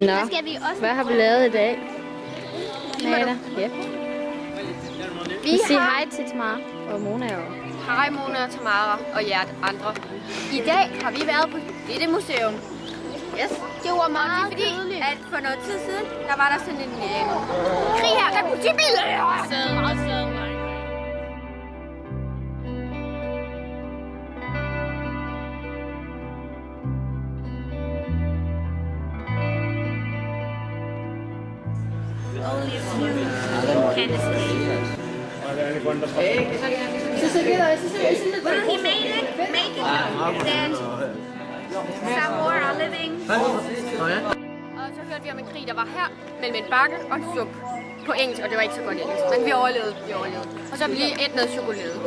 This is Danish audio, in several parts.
Nå, hvad har vi lavet i dag? Nada. Ja. Vi siger hej til Tamara og Mona og... Hej Mona, Tamara og jer andre. I dag har vi været på dette museum. Yes. Det var meget fordi, at for noget tid siden, der var der sådan en krig her, der politibiler. Well, he made it that some more are living. Og så hørte vi om en krig, der var her, mellem en bakke og en sump. På engelsk, og det var ikke så godt engelsk, men vi overlevede. Og så har vi lige et noget chokolade.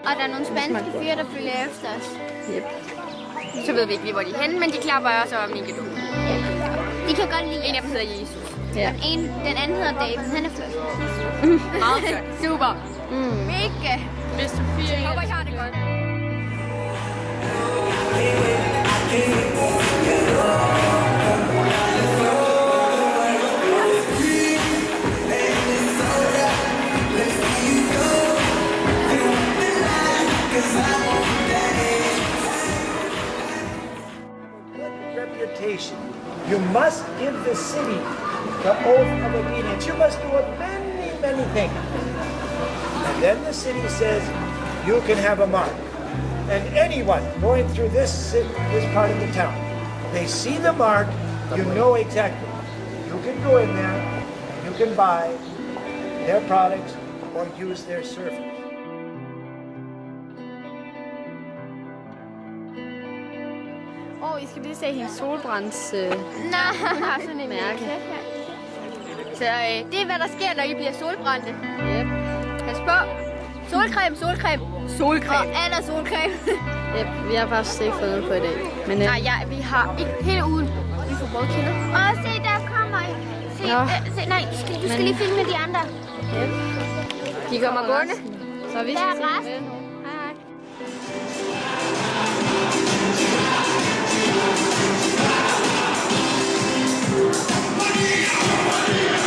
Og der er nogle spanske fyre, der følger efter os. Yep. Så ved vi ikke lige, hvor de er henne, men de klapper os og mega dumme. Ja. De kan godt lide. En af dem hedder Jesus. Ja. Den anden hedder David. Han er flot. Meget flot. Super. Mega. Mr. 4. Håber, I har det godt. Reputation. You must give the city the oath of obedience. You must do many things. And then the city says you can have a mark. And anyone going through this part of the town, they see the mark, you know exactly. You can go in there, you can buy their products or use their service. I skal lige se hendes solbrænds Nej. Hun har sådan en mærke. Så det er, hvad der sker, når I bliver solbrændte. Yep. Pas på. Solcreme. Og er der solcreme? Yep. Vi har faktisk ikke fået noget på i dag. Men, Nej, vi har ikke hele ugen. Vi får både kilder. Og se, der kommer I. Se, nej, du skal lige filme de andre. Yep. De kommer gående. Så vi Der skal er se resten. med. Hej. Money,